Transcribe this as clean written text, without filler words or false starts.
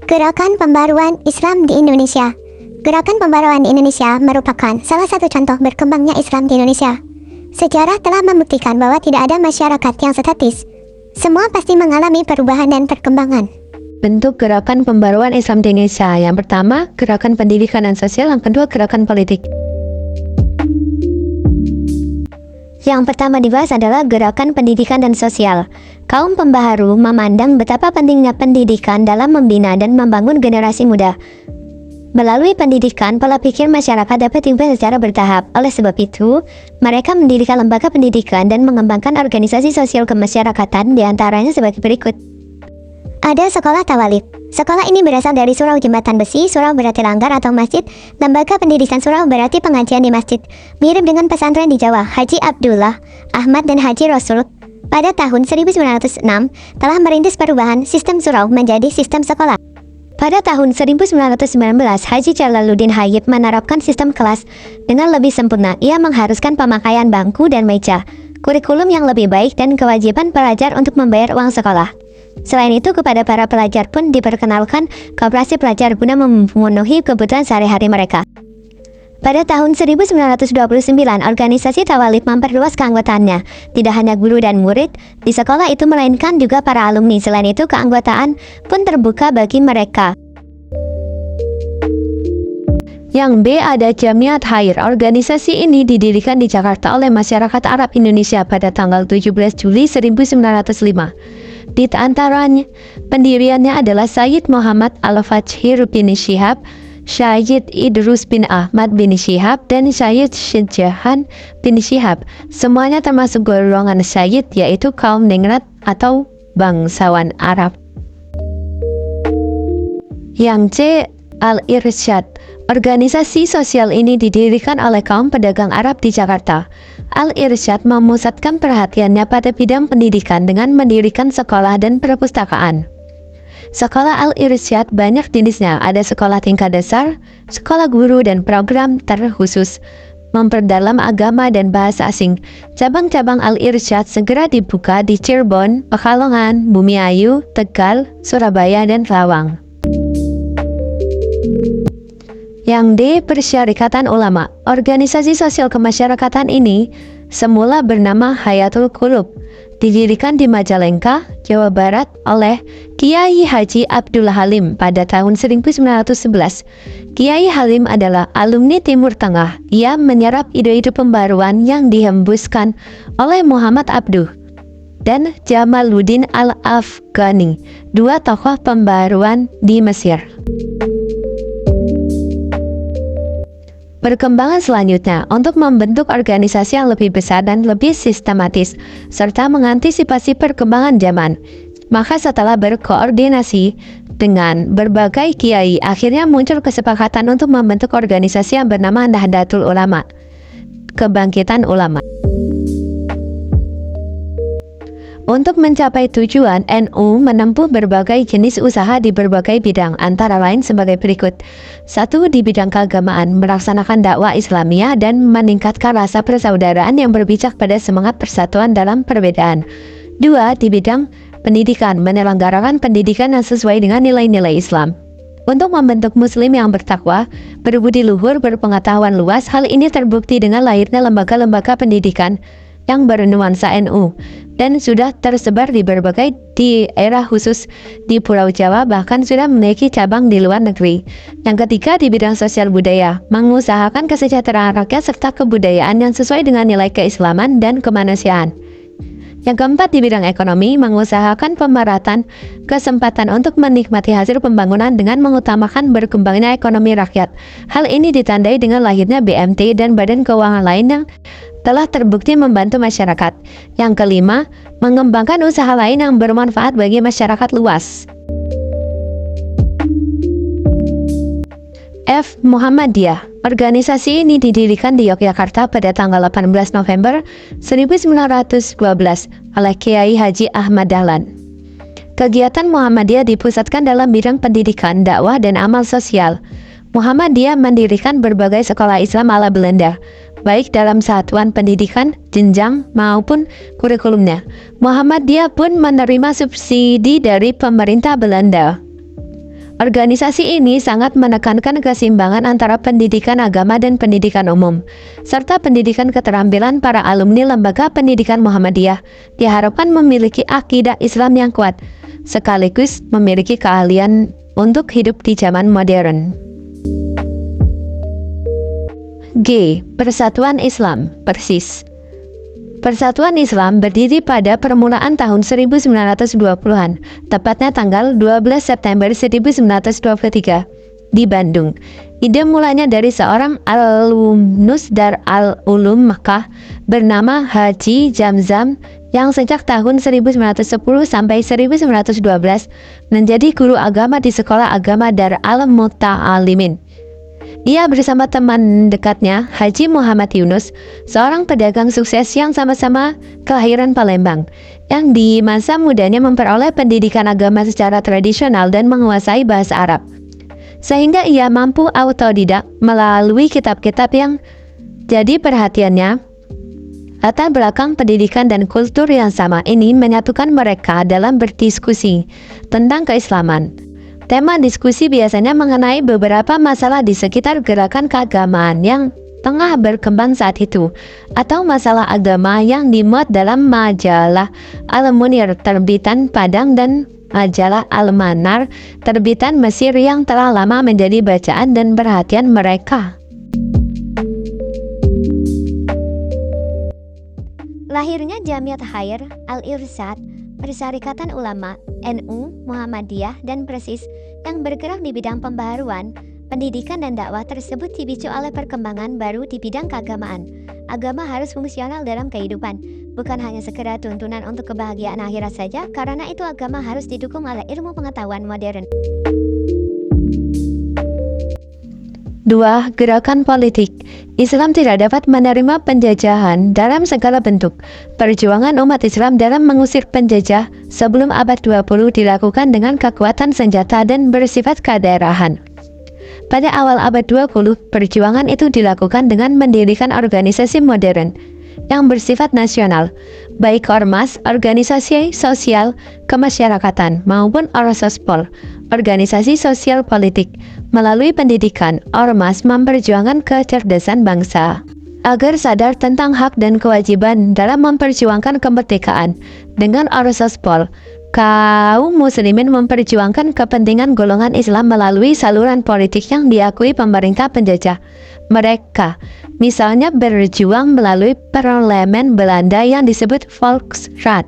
Gerakan Pembaruan Islam di Indonesia. Gerakan Pembaruan di Indonesia merupakan salah satu contoh berkembangnya Islam di Indonesia. Sejarah telah membuktikan bahwa tidak ada masyarakat yang statis. Semua pasti mengalami perubahan dan perkembangan. Bentuk gerakan pembaruan Islam di Indonesia. Yang pertama, gerakan pendidikan dan sosial. Yang kedua, gerakan politik. Yang pertama dibahas adalah gerakan pendidikan dan sosial. Kaum pembaharu memandang betapa pentingnya pendidikan dalam membina dan membangun generasi muda. Melalui pendidikan, pola pikir masyarakat dapat diubah secara bertahap. Oleh sebab itu, mereka mendirikan lembaga pendidikan dan mengembangkan organisasi sosial kemasyarakatan, diantaranya sebagai berikut. Ada sekolah tawalib. Sekolah ini berasal dari surau jembatan besi. Surau berarti langgar atau masjid. Lembaga pendidikan surau berarti pengajian di masjid. Mirip dengan pesantren di Jawa. Haji Abdullah, Ahmad dan Haji Rasul pada tahun 1906 telah merintis perubahan sistem surau menjadi sistem sekolah. Pada tahun 1919, Haji Jalaluddin Hayyib menerapkan sistem kelas dengan lebih sempurna. Ia mengharuskan pemakaian bangku dan meja, kurikulum yang lebih baik, dan kewajiban pelajar untuk membayar uang sekolah. Selain itu, kepada para pelajar pun diperkenalkan koperasi pelajar guna memenuhi kebutuhan sehari-hari mereka. Pada tahun 1929, organisasi tawalib memperluas keanggotaannya. Tidak hanya guru dan murid di sekolah itu, melainkan juga para alumni. Selain itu, keanggotaan pun terbuka bagi mereka. Yang B, ada Jamiat Khair. Organisasi ini didirikan di Jakarta oleh masyarakat Arab Indonesia pada tanggal 17 Juli 1905. Di antaranya pendiriannya adalah Sayyid Muhammad Al-Fajhir bin Syihab, Syed Idrus bin Ahmad bin Syihab, dan Syed Syedjahan bin Syihab. Semuanya termasuk golongan Syed, yaitu kaum ningrat atau bangsawan Arab. Yang C, Al-Irsyad. Organisasi sosial ini didirikan oleh kaum pedagang Arab di Jakarta. Al-Irsyad memusatkan perhatiannya pada bidang pendidikan dengan mendirikan sekolah dan perpustakaan. Sekolah Al-Irsyad banyak jenisnya, ada sekolah tingkat dasar, sekolah guru, dan program terkhusus memperdalam agama dan bahasa asing. Cabang-cabang Al-Irsyad segera dibuka di Cirebon, Pekalongan, Bumiayu, Tegal, Surabaya, dan Lawang. Yang D, Persyarikatan Ulama. Organisasi sosial kemasyarakatan ini semula bernama Hayatul Qulub, didirikan di Majalengka, Jawa Barat oleh Kiai Haji Abdul Halim pada tahun 1911. Kiai Halim adalah alumni Timur Tengah. Ia menyerap ide-ide pembaruan yang dihembuskan oleh Muhammad Abduh dan Jamaluddin Al-Afghani, dua tokoh pembaruan di Mesir. Perkembangan selanjutnya untuk membentuk organisasi yang lebih besar dan lebih sistematis, serta mengantisipasi perkembangan zaman. Maka setelah berkoordinasi dengan berbagai kiai, akhirnya muncul kesepakatan untuk membentuk organisasi yang bernama Nahdlatul Ulama, Kebangkitan Ulama. Untuk mencapai tujuan, NU menempuh berbagai jenis usaha di berbagai bidang, antara lain sebagai berikut. 1. Di bidang keagamaan, melaksanakan dakwah Islamiyah dan meningkatkan rasa persaudaraan yang berpijak pada semangat persatuan dalam perbedaan. 2. Di bidang pendidikan, menyelenggarakan pendidikan yang sesuai dengan nilai-nilai Islam. Untuk membentuk muslim yang bertakwa, berbudi luhur, berpengetahuan luas. Hal ini terbukti dengan lahirnya lembaga-lembaga pendidikan yang bernuansa NU dan sudah tersebar di berbagai daerah khusus di Pulau Jawa, bahkan sudah memiliki cabang di luar negeri. Yang ketiga, di bidang sosial budaya, mengusahakan kesejahteraan rakyat serta kebudayaan yang sesuai dengan nilai keislaman dan kemanusiaan. Yang keempat, di bidang ekonomi, mengusahakan pemerhatan kesempatan untuk menikmati hasil pembangunan dengan mengutamakan berkembangnya ekonomi rakyat. Hal ini ditandai dengan lahirnya BMT dan badan keuangan lain yang telah terbukti membantu masyarakat. Yang kelima, mengembangkan usaha lain yang bermanfaat bagi masyarakat luas. F. Muhammadiyah. Organisasi ini didirikan di Yogyakarta pada tanggal 18 November 1912 oleh Kiai Haji Ahmad Dahlan. Kegiatan Muhammadiyah dipusatkan dalam bidang pendidikan, dakwah, dan amal sosial. Muhammadiyah mendirikan berbagai sekolah Islam ala Belanda, baik dalam satuan pendidikan, jenjang, maupun kurikulumnya. Muhammadiyah pun menerima subsidi dari pemerintah Belanda. Organisasi ini sangat menekankan keseimbangan antara pendidikan agama dan pendidikan umum, serta pendidikan keterampilan para alumni Lembaga Pendidikan Muhammadiyah diharapkan memiliki akidah Islam yang kuat, sekaligus memiliki keahlian untuk hidup di zaman modern. G. Persatuan Islam, Persis. Persatuan Islam berdiri pada permulaan tahun 1920-an, tepatnya tanggal 12 September 1923 di Bandung. Ide mulanya dari seorang alumnus Dar al-Ulum Makkah bernama Haji Zamzam yang sejak tahun 1910 sampai 1912 menjadi guru agama di Sekolah Agama Dar al-Muta'alimin. Ia bersama teman dekatnya, Haji Muhammad Yunus, seorang pedagang sukses yang sama-sama kelahiran Palembang, yang di masa mudanya memperoleh pendidikan agama secara tradisional dan menguasai bahasa Arab. Sehingga ia mampu autodidak melalui kitab-kitab yang jadi perhatiannya. Latar belakang pendidikan dan kultur yang sama ini menyatukan mereka dalam berdiskusi tentang keislaman. Tema diskusi biasanya mengenai beberapa masalah di sekitar gerakan keagamaan yang tengah berkembang saat itu, atau masalah agama yang dimuat dalam majalah Al-Munir terbitan Padang dan majalah Al-Manar terbitan Mesir yang telah lama menjadi bacaan dan perhatian mereka. Lahirnya Jamiat Khair Al-Irsyad, Persyarikatan Ulama, NU, Muhammadiyah, dan Persis yang bergerak di bidang pembaharuan, pendidikan dan dakwah tersebut dipicu oleh perkembangan baru di bidang keagamaan. Agama harus fungsional dalam kehidupan, bukan hanya sekedar tuntunan untuk kebahagiaan akhirat saja, karena itu agama harus didukung oleh ilmu pengetahuan modern. 2. Gerakan politik. Islam tidak dapat menerima penjajahan dalam segala bentuk. Perjuangan umat Islam dalam mengusir penjajah sebelum abad 20 dilakukan dengan kekuatan senjata dan bersifat kedaerahan. Pada awal abad 20, perjuangan itu dilakukan dengan mendirikan organisasi modern yang bersifat nasional, baik ormas, organisasi sosial kemasyarakatan, maupun orsospol, organisasi sosial politik. Melalui pendidikan, ormas memperjuangkan kecerdasan bangsa agar sadar tentang hak dan kewajiban dalam memperjuangkan kemerdekaan. Dengan orsospol, kaum muslimin memperjuangkan kepentingan golongan Islam melalui saluran politik yang diakui pemerintah penjajah. Mereka misalnya berjuang melalui parlemen Belanda yang disebut Volksraad.